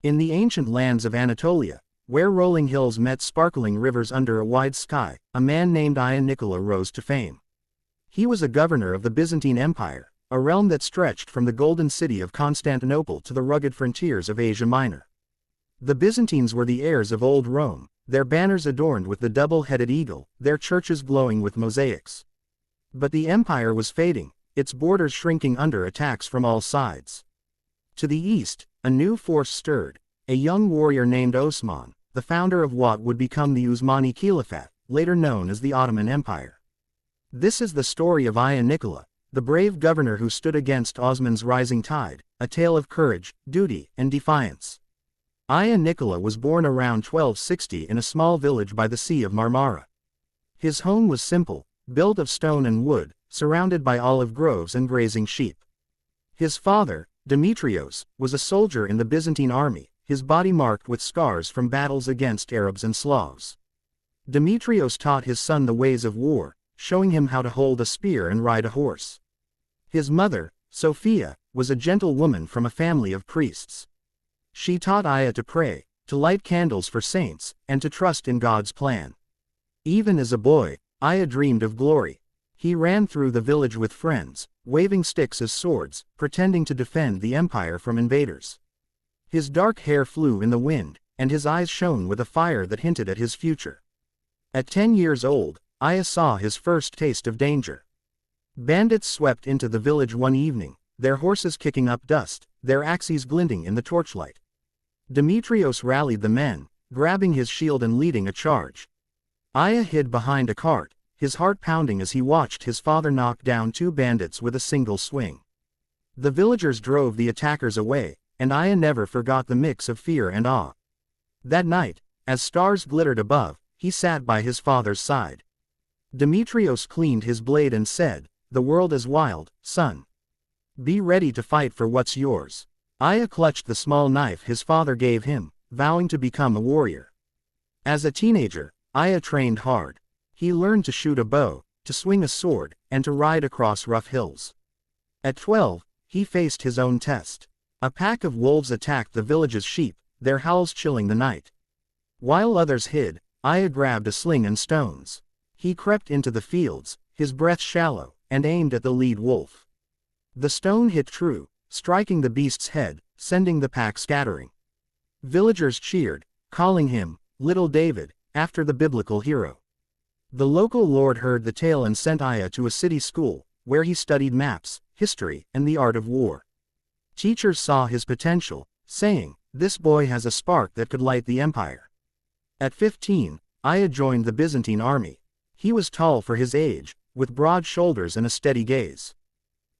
In the ancient lands of Anatolia, where rolling hills met sparkling rivers under a wide sky, a man named Nikola rose to fame. He was a governor of the Byzantine Empire, a realm that stretched from the golden city of Constantinople to the rugged frontiers of Asia Minor. The Byzantines were the heirs of old Rome, their banners adorned with the double-headed eagle, their churches glowing with mosaics. But the empire was fading, its borders shrinking under attacks from all sides. To the east, a new force stirred, a young warrior named Osman, the founder of what would become the Usmani Caliphate, later known as the Ottoman Empire. This is the story of Nikola, the brave governor who stood against Osman's rising tide, a tale of courage, duty, and defiance. Nikola was born around 1260 in a small village by the Sea of Marmara. His home was simple, built of stone and wood, surrounded by olive groves and grazing sheep. His father, Demetrios, was a soldier in the Byzantine army, his body marked with scars from battles against Arabs and Slavs. Demetrios taught his son the ways of war, showing him how to hold a spear and ride a horse. His mother, Sophia, was a gentle woman from a family of priests. She taught to pray, to light candles for saints, and to trust in God's plan. Even as a boy, dreamed of glory. He ran through the village with friends, waving sticks as swords, pretending to defend the empire from invaders. His dark hair flew in the wind, and his eyes shone with a fire that hinted at his future. At 10 years old, saw his first taste of danger. Bandits swept into the village one evening, their horses kicking up dust, their axes glinting in the torchlight. Demetrios rallied the men, grabbing his shield and leading a charge. Hid behind a cart, his heart pounding as he watched his father knock down 2 bandits with a single swing. The villagers drove the attackers away, and never forgot the mix of fear and awe. That night, as stars glittered above, he sat by his father's side. Demetrios cleaned his blade and said, "The world is wild, son. Be ready to fight for what's yours." Clutched the small knife his father gave him, vowing to become a warrior. As a teenager, trained hard. He learned to shoot a bow, to swing a sword, and to ride across rough hills. At 12, he faced his own test. A pack of wolves attacked the village's sheep, their howls chilling the night. While others hid, grabbed a sling and stones. He crept into the fields, his breath shallow, and aimed at the lead wolf. The stone hit true, striking the beast's head, sending the pack scattering. Villagers cheered, calling him Little David, after the biblical hero. The local lord heard the tale and sent to a city school, where he studied maps, history, and the art of war. Teachers saw his potential, saying, "This boy has a spark that could light the empire." At 15, joined the Byzantine army. He was tall for his age, with broad shoulders and a steady gaze.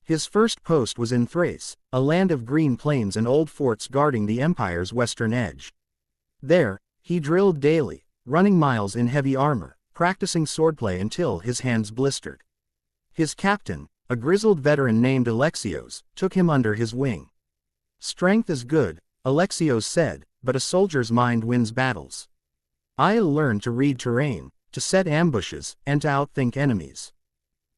His first post was in Thrace, a land of green plains and old forts guarding the empire's western edge. There, he drilled daily, running miles in heavy armor, practicing swordplay until his hands blistered. His captain, a grizzled veteran named Alexios, took him under his wing. "Strength is good," Alexios said, "but a soldier's mind wins battles." Learned to read terrain, to set ambushes, and to outthink enemies.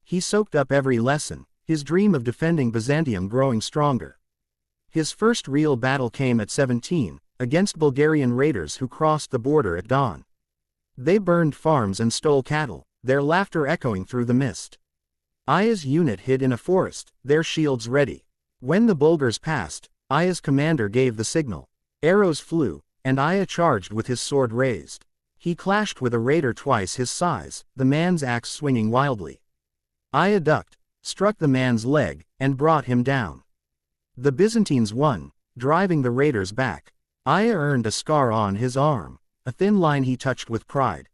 He soaked up every lesson, his dream of defending Byzantium growing stronger. His first real battle came at 17, against Bulgarian raiders who crossed the border at dawn. They burned farms and stole cattle, their laughter echoing through the mist. Unit hid in a forest, their shields ready. When the Bulgars passed, commander gave the signal. Arrows flew, and charged with his sword raised. He clashed with a raider twice his size, the man's axe swinging wildly. Ducked, struck the man's leg, and brought him down. The Byzantines won, driving the raiders back. Earned a scar on his arm, a thin line he touched with pride.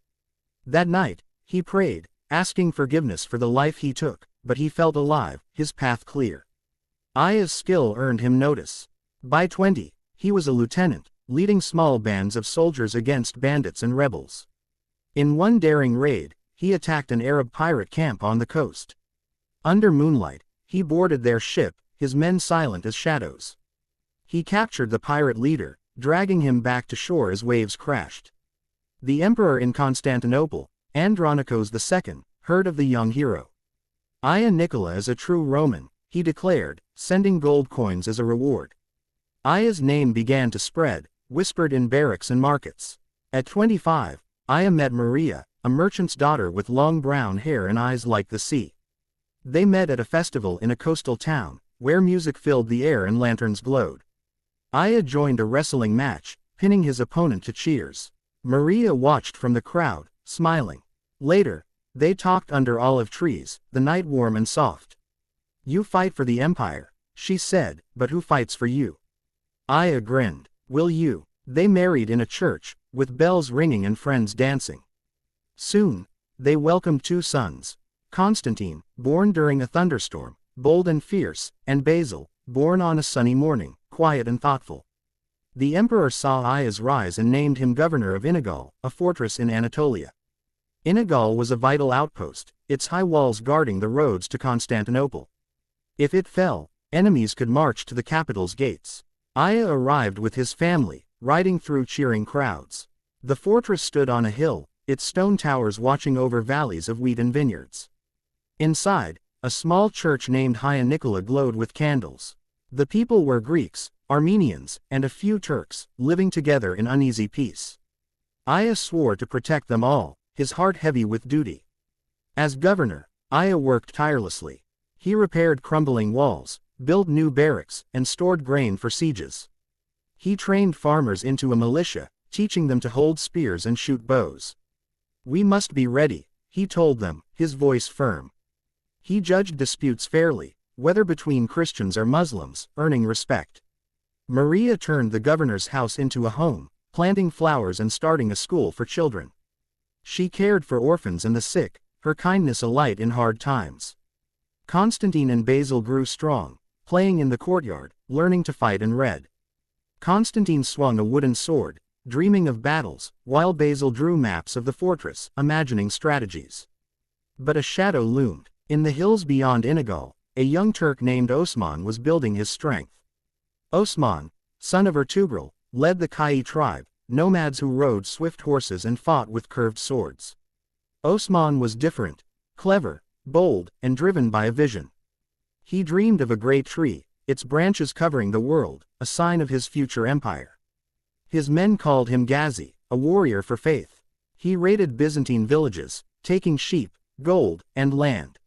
That night, he prayed, asking forgiveness for the life he took, but he felt alive, his path clear. Skill earned him notice. By 20, he was a lieutenant, leading small bands of soldiers against bandits and rebels. In one daring raid, he attacked an Arab pirate camp on the coast. Under moonlight, he boarded their ship, his men silent as shadows. He captured the pirate leader, dragging him back to shore as waves crashed. The emperor in Constantinople, Andronikos II, heard of the young hero. Nikola is a true Roman, he declared, sending gold coins as a reward. Aya's name began to spread, whispered in barracks and markets. At 25, Aya met Maria, a merchant's daughter with long brown hair and eyes like the sea. They met at a festival in a coastal town, where music filled the air and lanterns glowed. Aya joined a wrestling match, pinning his opponent to cheers. Maria watched from the crowd, smiling. Later, they talked under olive trees, the night warm and soft. "You fight for the empire," she said, "but who fights for you?" Aya grinned. "Will you?" They married in a church, with bells ringing and friends dancing. Soon, they welcomed 2 sons. Constantine, born during a thunderstorm, bold and fierce, and Basil, born on a sunny morning, quiet and thoughtful. The emperor saw Aya's rise and named him governor of Inigal, a fortress in Anatolia. Inigal was a vital outpost, its high walls guarding the roads to Constantinople. If it fell, enemies could march to the capital's gates. Aya arrived with his family, riding through cheering crowds. The fortress stood on a hill, its stone towers watching over valleys of wheat and vineyards. Inside, a small church named Hagia Nikola glowed with candles. The people were Greeks, Armenians, and a few Turks, living together in uneasy peace. Aya swore to protect them all, his heart heavy with duty. As governor, Aya worked tirelessly. He repaired crumbling walls, built new barracks, and stored grain for sieges. He trained farmers into a militia, teaching them to hold spears and shoot bows. "We must be ready," he told them, his voice firm. He judged disputes fairly, whether between Christians or Muslims, earning respect. Maria turned the governor's house into a home, planting flowers and starting a school for children. She cared for orphans and the sick, her kindness a light in hard times. Constantine and Basil grew strong, playing in the courtyard, learning to fight and read. Constantine swung a wooden sword, dreaming of battles, while Basil drew maps of the fortress, imagining strategies. But a shadow loomed. In the hills beyond Inigal, a young Turk named Osman was building his strength. Osman, son of Ertugrul, led the Kai tribe, nomads who rode swift horses and fought with curved swords. Osman was different, clever, bold, and driven by a vision. He dreamed of a great tree, its branches covering the world, a sign of his future empire. His men called him Ghazi, a warrior for faith. He raided Byzantine villages, taking sheep, gold, and land.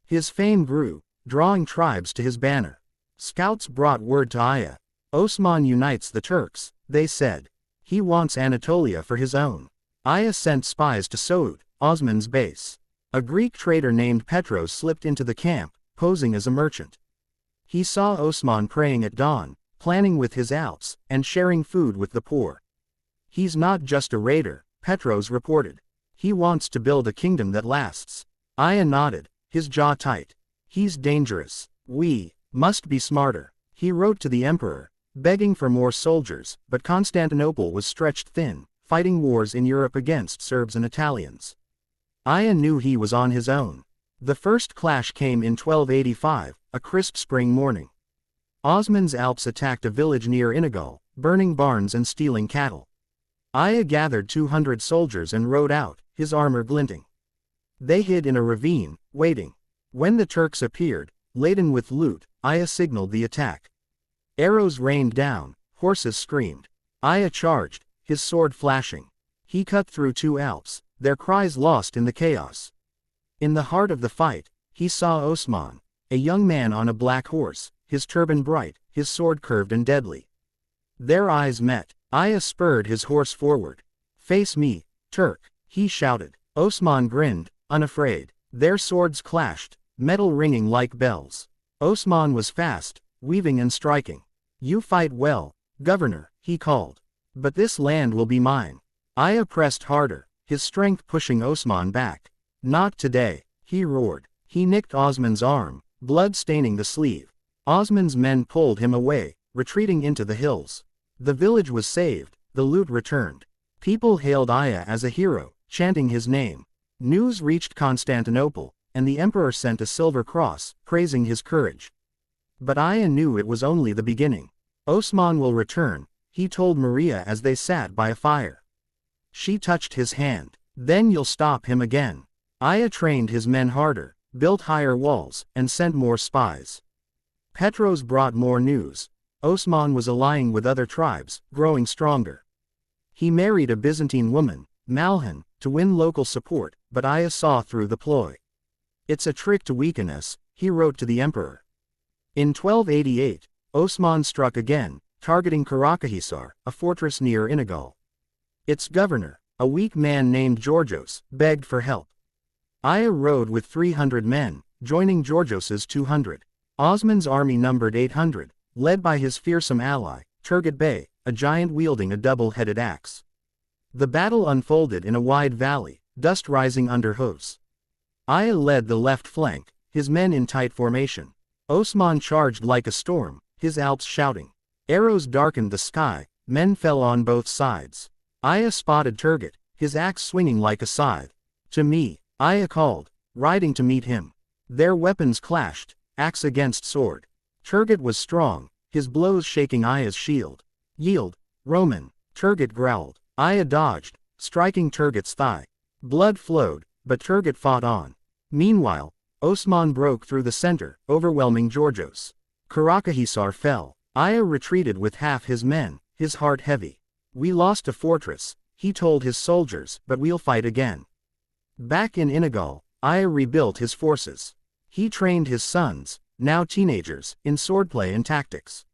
His fame grew, drawing tribes to his banner. Scouts brought word to Aya. "Osman unites the Turks," they said. "He wants Anatolia for his own." Aya sent spies to Soud, Osman's base. A Greek trader named Petros slipped into the camp, posing as a merchant. He saw Osman praying at dawn, planning with his Alps, and sharing food with the poor. "He's not just a raider," Petros reported. "He wants to build a kingdom that lasts." Aya nodded, his jaw tight. "He's dangerous. We must be smarter." He wrote to the emperor, begging for more soldiers, but Constantinople was stretched thin, fighting wars in Europe against Serbs and Italians. Aya knew he was on his own. The first clash came in 1285, a crisp spring morning. Osman's Alps attacked a village near Inigal, burning barns and stealing cattle. Aya gathered 200 soldiers and rode out, his armor glinting. They hid in a ravine, waiting. When the Turks appeared, laden with loot, Aya signaled the attack. Arrows rained down, horses screamed. Aya charged, his sword flashing. He cut through 2 Alps, their cries lost in the chaos. In the heart of the fight, he saw Osman, a young man on a black horse, his turban bright, his sword curved and deadly. Their eyes met. Aya spurred his horse forward. "Face me, Turk," he shouted. Osman grinned, unafraid. Their swords clashed, metal ringing like bells. Osman was fast, weaving and striking. "You fight well, governor," he called. "But this land will be mine." Aya pressed harder, his strength pushing Osman back. "Not today," he roared. He nicked Osman's arm, blood staining the sleeve. Osman's men pulled him away, retreating into the hills. The village was saved, the loot returned. People hailed Aya as a hero, chanting his name. News reached Constantinople, and the emperor sent a silver cross, praising his courage. But Aya knew it was only the beginning. "Osman will return," he told Maria as they sat by a fire. She touched his hand. "Then you'll stop him again." Aya trained his men harder, built higher walls, and sent more spies. Petros brought more news. Osman was allying with other tribes, growing stronger. He married a Byzantine woman, Malhan, to win local support, but Aya saw through the ploy. "It's a trick to weaken us," he wrote to the emperor. In 1288, Osman struck again, targeting Caracahesar, a fortress near Inagul. Its governor, a weak man named Georgios, begged for help. Aya rode with 300 men, joining Georgios's 200. Osman's army numbered 800, led by his fearsome ally, Turgut Bey, a giant wielding a double-headed axe. The battle unfolded in a wide valley, dust rising under hoofs. Aya led the left flank, his men in tight formation. Osman charged like a storm, his Alps shouting. Arrows darkened the sky, men fell on both sides. Aya spotted Turgut, his axe swinging like a scythe. "To me," Aya called, riding to meet him. Their weapons clashed, axe against sword. Turgut was strong, his blows shaking Aya's shield. "Yield, Roman," Turgut growled. Aya dodged, striking Turgut's thigh. Blood flowed, but Turgut fought on. Meanwhile, Osman broke through the center, overwhelming Georgios. Caracahesar fell. Aya retreated with half his men, his heart heavy. "We lost a fortress," he told his soldiers, "but we'll fight again." Back in Inagul, Aya rebuilt his forces. He trained his sons, now teenagers, in swordplay and tactics.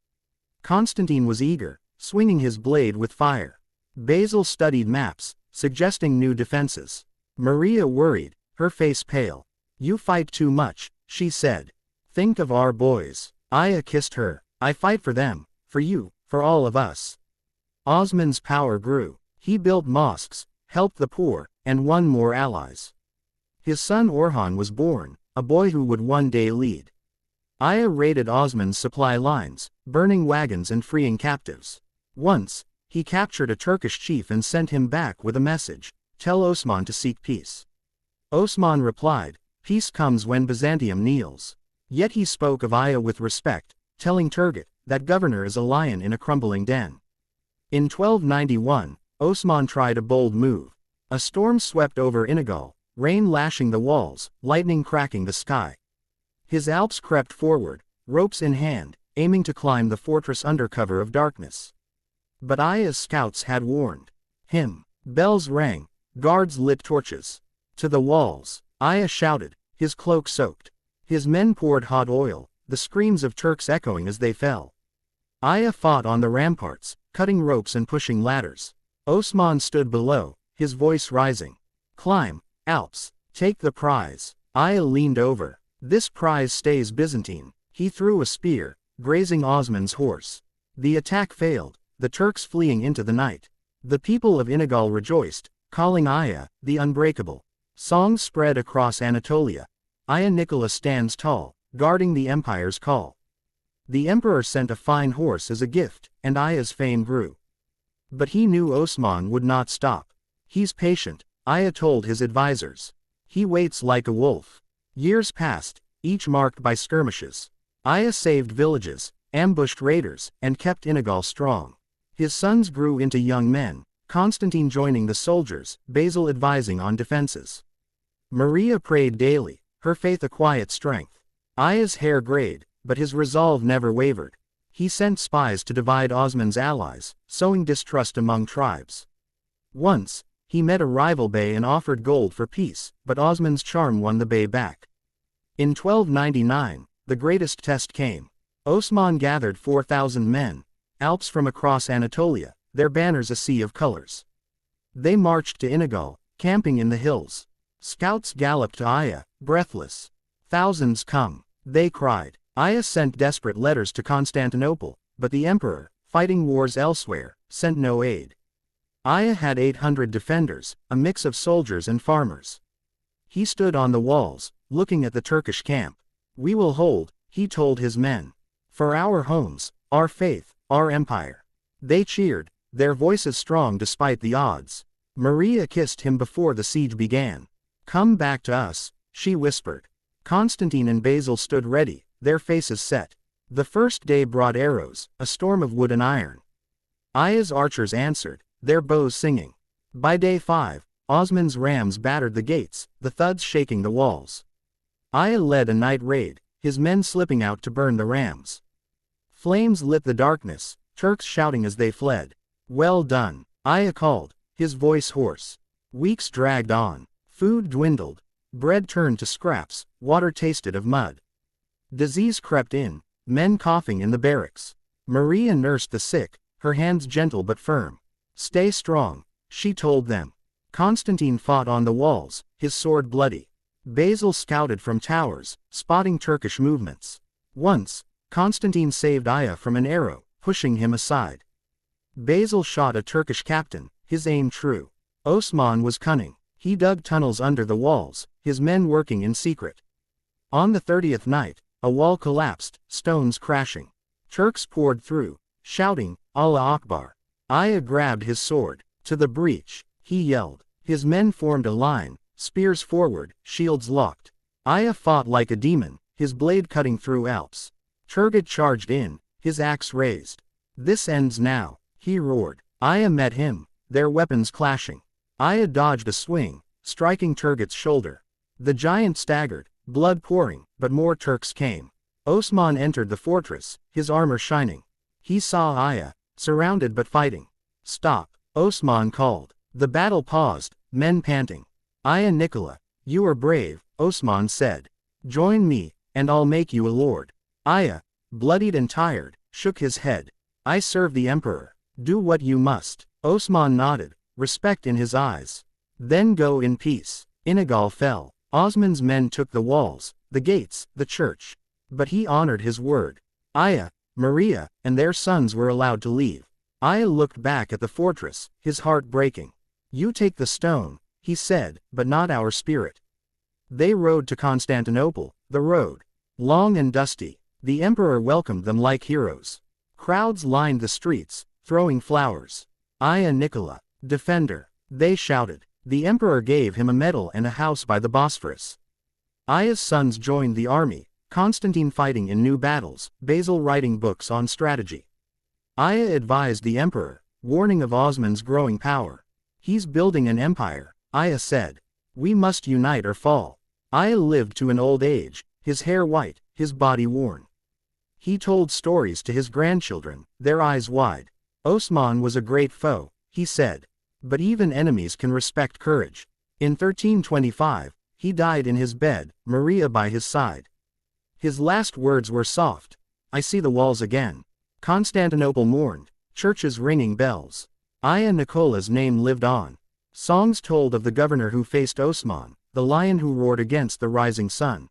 Constantine was eager, swinging his blade with fire. Basil studied maps, suggesting new defenses. Maria worried, her face pale. "You fight too much," she said. "Think of our boys." Aya kissed her. "I fight for them, for you, for all of us." Osman's power grew. He built mosques, helped the poor, and won more allies. His son Orhan was born, a boy who would one day lead. Aya raided Osman's supply lines, burning wagons and freeing captives. Once, he captured a Turkish chief and sent him back with a message: "Tell Osman to seek peace." Osman replied, "Peace comes when Byzantium kneels." Yet he spoke of Aya with respect, telling Turgut, "That governor is a lion in a crumbling den." In 1291, Osman tried a bold move. A storm swept over Inagul, rain lashing the walls, lightning cracking the sky. His Alps crept forward, ropes in hand, aiming to climb the fortress under cover of darkness. But Aya's scouts had warned him. Bells rang, guards lit torches. "To the walls!" Aya shouted, his cloak soaked. His men poured hot oil, the screams of Turks echoing as they fell. Aya fought on the ramparts, cutting ropes and pushing ladders. Osman stood below, his voice rising. "Climb, Alps, take the prize." Aya leaned over. "This prize stays Byzantine." He threw a spear, grazing Osman's horse. The attack failed, the Turks fleeing into the night. The people of Inagul rejoiced, calling Aya, the unbreakable. Songs spread across Anatolia. Aya Nikola stands tall, guarding the empire's call. The emperor sent a fine horse as a gift, and Aya's fame grew. But he knew Osman would not stop. "He's patient," Aya told his advisors. "He waits like a wolf." Years passed, each marked by skirmishes. Aya saved villages, ambushed raiders, and kept Inagul strong. His sons grew into young men, Constantine joining the soldiers, Basil advising on defenses. Maria prayed daily, her faith a quiet strength. Aya's hair grayed, but his resolve never wavered. He sent spies to divide Osman's allies, sowing distrust among tribes. Once, he met a rival bey and offered gold for peace, but Osman's charm won the bey back. In 1299, the greatest test came. Osman gathered 4,000 men, Alps from across Anatolia, their banners a sea of colors. They marched to Inagul, camping in the hills. Scouts galloped to Aya, breathless. "Thousands come," they cried. Aya sent desperate letters to Constantinople, but the emperor, fighting wars elsewhere, sent no aid. Aya had 800 defenders, a mix of soldiers and farmers. He stood on the walls, looking at the Turkish camp. "We will hold," he told his men. "For our homes, our faith, our empire." They cheered, their voices strong despite the odds. Maria kissed him before the siege began. "Come back to us," she whispered. Constantine and Basil stood ready, their faces set. The first day brought arrows, a storm of wood and iron. Aya's archers answered, their bows singing. By day 5, Osman's rams battered the gates, the thuds shaking the walls. Aya led a night raid, his men slipping out to burn the rams. Flames lit the darkness, Turks shouting as they fled. "Well done," Aya called, his voice hoarse. Weeks dragged on. Food dwindled. Bread turned to scraps, water tasted of mud. Disease crept in, men coughing in the barracks. Maria nursed the sick, her hands gentle but firm. "Stay strong," she told them. Constantine fought on the walls, his sword bloody. Basil scouted from towers, spotting Turkish movements. Once, Constantine saved Aya from an arrow, pushing him aside. Basil shot a Turkish captain, his aim true. Osman was cunning. He dug tunnels under the walls, his men working in secret. On the 30th night, a wall collapsed, stones crashing. Turks poured through, shouting, "Allah Akbar." Aya grabbed his sword. "To the breach," he yelled. His men formed a line, spears forward, shields locked. Aya fought like a demon, his blade cutting through Alps. Turgut charged in, his axe raised. "This ends now," he roared. Aya met him, their weapons clashing. Aya dodged a swing, striking Turgut's shoulder. The giant staggered, blood pouring, but more Turks came. Osman entered the fortress, his armor shining. He saw Aya, surrounded but fighting. "Stop," Osman called. The battle paused, men panting. "Aya Nikola, you are brave," Osman said. "Join me, and I'll make you a lord." Aya, bloodied and tired, shook his head. "I serve the emperor. Do what you must." Osman nodded, respect in his eyes. "Then go in peace." Inigal fell. Osman's men took the walls, the gates, the church. But he honored his word. Aya, Maria, and their sons were allowed to leave. Aya looked back at the fortress, his heart breaking. "You take the stone," he said, "but not our spirit." They rode to Constantinople, the road. Long and dusty, the emperor welcomed them like heroes. Crowds lined the streets, throwing flowers. "Aya Nikola, defender," they shouted. The emperor gave him a medal and a house by the Bosphorus. Aya's sons joined the army, Constantine fighting in new battles, Basil writing books on strategy. Aya advised the emperor, warning of Osman's growing power. "He's building an empire," Aya said. "We must unite or fall." Aya lived to an old age, his hair white, his body worn. He told stories to his grandchildren, their eyes wide. "Osman was a great foe," he said. "But even enemies can respect courage." In 1325, he died in his bed, Maria by his side. His last words were soft. "I see the walls again." Constantinople mourned, churches ringing bells. Aya Nikola's name lived on. Songs told of the governor who faced Osman, the lion who roared against the rising sun.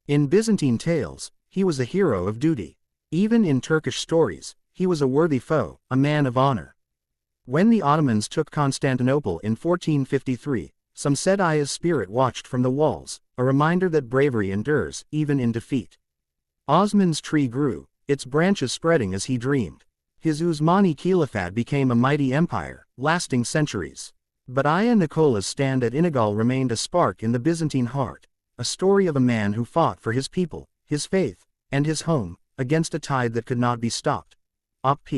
In Byzantine tales, he was a hero of duty. Even in Turkish stories, he was a worthy foe, a man of honor. When the Ottomans took Constantinople in 1453, some said Aya's spirit watched from the walls, a reminder that bravery endures, even in defeat. Osman's tree grew, its branches spreading as he dreamed. His Usmani Caliphate became a mighty empire, lasting centuries. But Aya Nikola's stand at Inigal remained a spark in the Byzantine heart, a story of a man who fought for his people, his faith, and his home, against a tide that could not be stopped. Op.